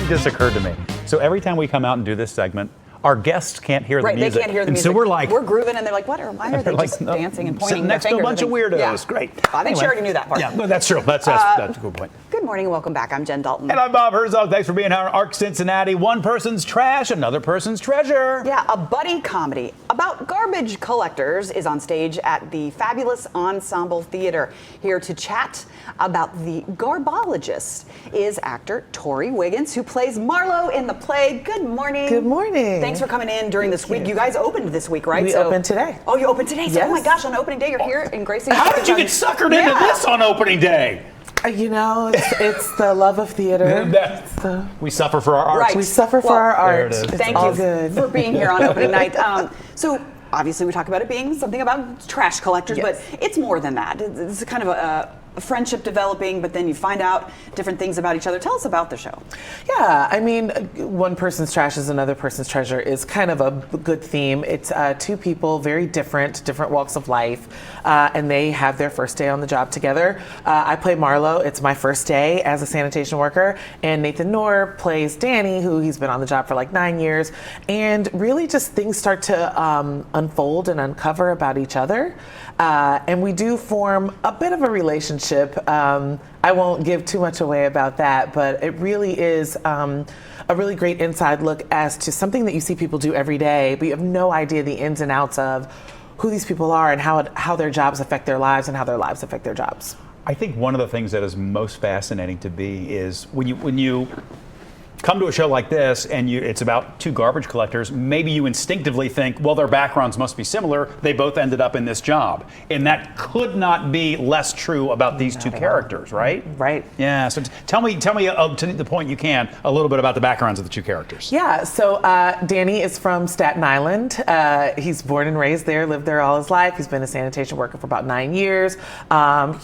just occurred to me. So every time we come out and do this segment, our guests can't hear the music. They can't hear the music. And so we're like, we're grooving, and they're like, what? Why are they just dancing and pointing their next to a bunch of weirdos. Yeah. Great. I think she already knew that part. Yeah, no, that's true. That's a good point. Good morning and welcome back. I'm Jen Dalton. And I'm Bob Herzog. Thanks for being here on ARC Cincinnati. One person's trash, another person's treasure. Yeah, a buddy comedy about garbage collectors is on stage at the fabulous Ensemble Theatre. Here to chat about the Garbologists is actor Tori Wiggins, who plays Marlo in the play. Good morning. Good morning. Thanks for coming in during this week. You guys opened this week, right? We opened today. Oh, you opened today? So, Yes. oh my gosh, on opening day, you're here in Gracie. How did you get suckered into this on opening day? You know, it's the love of theater. We suffer for our art. Right. We suffer for our art. There it is. It's Thank all you good. for being here on opening night. So obviously we talk about it being something about trash collectors, Yes. but it's more than that. It's kind of a friendship developing, but then you find out different things about each other. Tell us about the show. Yeah, I mean, one person's trash is another person's treasure is kind of a good theme. It's two people, very different walks of life, and they have their first day on the job together. I play Marlo. It's my first day as a sanitation worker, and Nathan Noor plays Danny, who he's been on the job for like 9 years, and really just things start to unfold and uncover about each other, and we do form a bit of a relationship. I won't give too much away about that, but it really is a really great inside look as to something that you see people do every day, but you have no idea the ins and outs of who these people are and how their jobs affect their lives and how their lives affect their jobs. I think one of the things that is most fascinating to be is when you come to a show like this and it's about two garbage collectors, maybe you instinctively think, well, their backgrounds must be similar. They both ended up in this job. And that could not be less true about these two characters, right? Right. Yeah, so tell me to the point you can, a little bit about the backgrounds of the two characters. Yeah, so Danny is from Staten Island. He's born and raised there, lived there all his life. He's been a sanitation worker for about 9 years.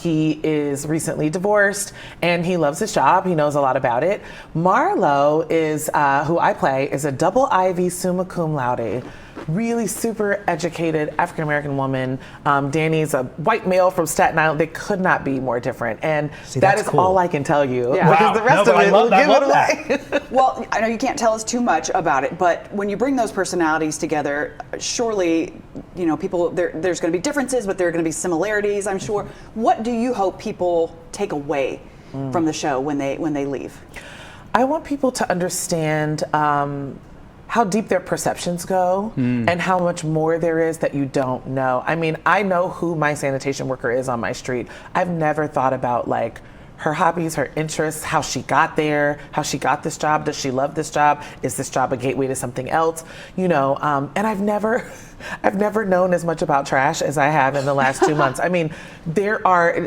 He is recently divorced and he loves his job. He knows a lot about it. Marlo is, who I play, is a double Ivy summa cum laude. Really super educated African-American woman. Danny's a white male from Staten Island. They could not be more different. And that is cool. All I can tell you. Yeah. Because the rest of it will give it away. Well, I know you can't tell us too much about it, but when you bring those personalities together, surely, you know, people, there's going to be differences, but there are going to be similarities, I'm sure. What do you hope people take away from the show when they leave? I want people to understand how deep their perceptions go and how much more there is that you don't know. I mean, I know who my sanitation worker is on my street. I've never thought about like her hobbies, her interests, how she got there, how she got this job. Does she love this job? Is this job a gateway to something else? You know, and I've never known as much about trash as I have in the last 2 months. I mean, there are,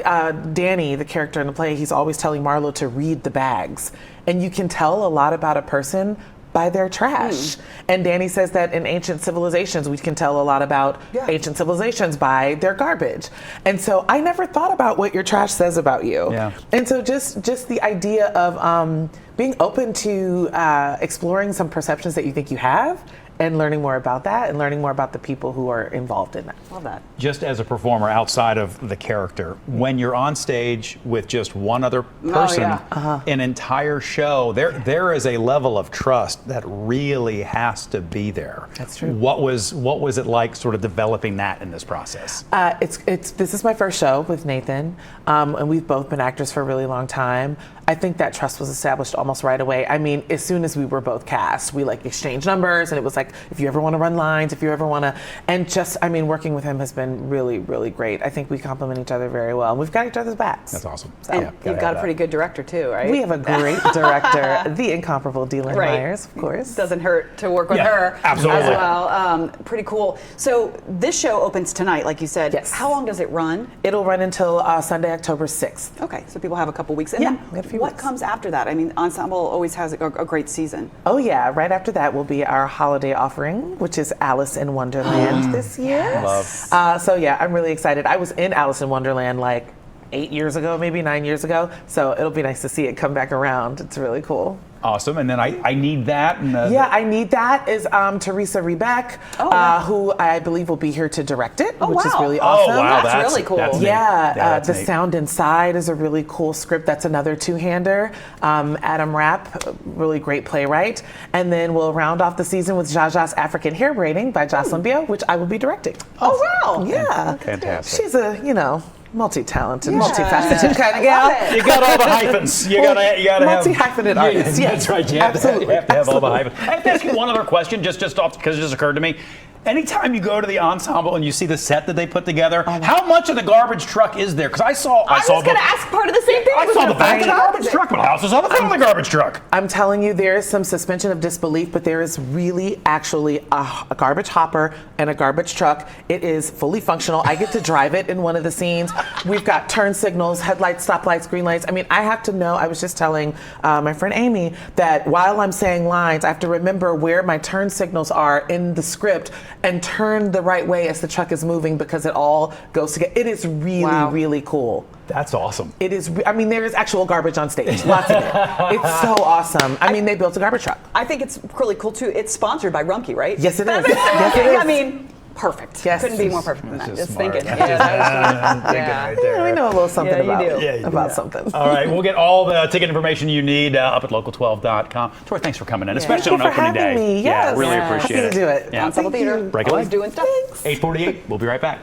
Danny, the character in the play, he's always telling Marlo to read the bags. And you can tell a lot about a person by their trash. And Danny says that in ancient civilizations, we can tell a lot about ancient civilizations by their garbage. And so I never thought about what your trash says about you. Yeah. And so just the idea of being open to exploring some perceptions that you think you have and learning more about that and learning more about the people who are involved in that. Love that. Just as a performer outside of the character, when you're on stage with just one other person, an entire show, there is a level of trust that really has to be there. That's true. What was it like sort of developing that in this process? This is my first show with Nathan, and we've both been actors for a really long time. I think that trust was established almost right away. I mean, as soon as we were both cast, we like exchanged numbers, and it was like, if you ever want to run lines, if you ever want to, and just, I mean, working with him has been really, really great. I think we complement each other very well, and we've got each other's backs. That's awesome. So, and you've got a pretty good director too, right? We have a great director, the incomparable Dylan Myers, of course. Doesn't hurt to work with her absolutely. as well. Pretty cool. So this show opens tonight, like you said. Yes. How long does it run? It'll run until Sunday, October 6th. Okay, so people have a couple weeks. And Yeah, then we have a few what weeks. comes after that? I mean, Ensemble always has a great season. Oh yeah, right after that will be our holiday offering, which is Alice in Wonderland this year. Love. So yeah, I'm really excited. I was in Alice in Wonderland like 8 years ago, maybe 9 years ago. So it'll be nice to see it come back around. It's really cool. Awesome. And then I need that. And, Yeah, I Need That is Teresa Rebeck, who I believe will be here to direct it, which is really awesome. Oh, wow. That's really cool. That's neat. Yeah, that's The neat. Sound Inside is a really cool script. That's another two-hander. Adam Rapp, really great playwright. And then we'll round off the season with Jaja's African Hair Braiding by Jocelyn Bio, which I will be directing. Oh, wow. Yeah. Fantastic. She's a, multi-talented, multifaceted kind of gal. You got all the hyphens. You gotta have Multi-hyphenate artist. Yeah, Yes, that's right. You have to have all the absolutely. hyphens. I have to ask you one other question, just off because it just occurred to me. Anytime you go to the ensemble and you see the set that they put together, how much of the garbage truck is there? Because I was going to ask part of the same thing. I saw the back of the garbage truck, but I also saw the front of the garbage truck. I'm telling you, there is some suspension of disbelief, but there is really actually a garbage hopper and a garbage truck. It is fully functional. I get to drive it in one of the scenes. We've got turn signals, headlights, stoplights, green lights. I mean, I have to know, I was just telling my friend Amy that while I'm saying lines, I have to remember where my turn signals are in the script and turn the right way as the truck is moving because it all goes together. It is really, really cool. That's awesome. It is, there is actual garbage on stage, lots of it. It's so awesome. They built a garbage truck. I think it's really cool, too. It's sponsored by Rumpke, right? Yes, it is. Yes, it is. I mean, perfect. Yes. Couldn't be more perfect than that. That's Just smart. thinking. That's just- Yeah. Yeah, we know a little something Yeah, you about, do. Yeah, you do. about something. All right, we'll get all the ticket information you need up at local12.com. Tori, thanks for coming in, especially on Thank you for opening day. having me. Yeah, Yes. really Yeah. appreciate Happy it. to do it. Yeah. Ensemble Theater. Break a Always leg. doing stuff. 8:48. We'll be right back.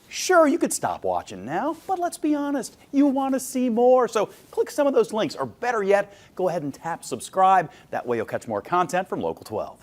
Sure, you could stop watching now, but let's be honest, you want to see more. So click some of those links, or better yet, go ahead and tap subscribe. That way you'll catch more content from Local 12.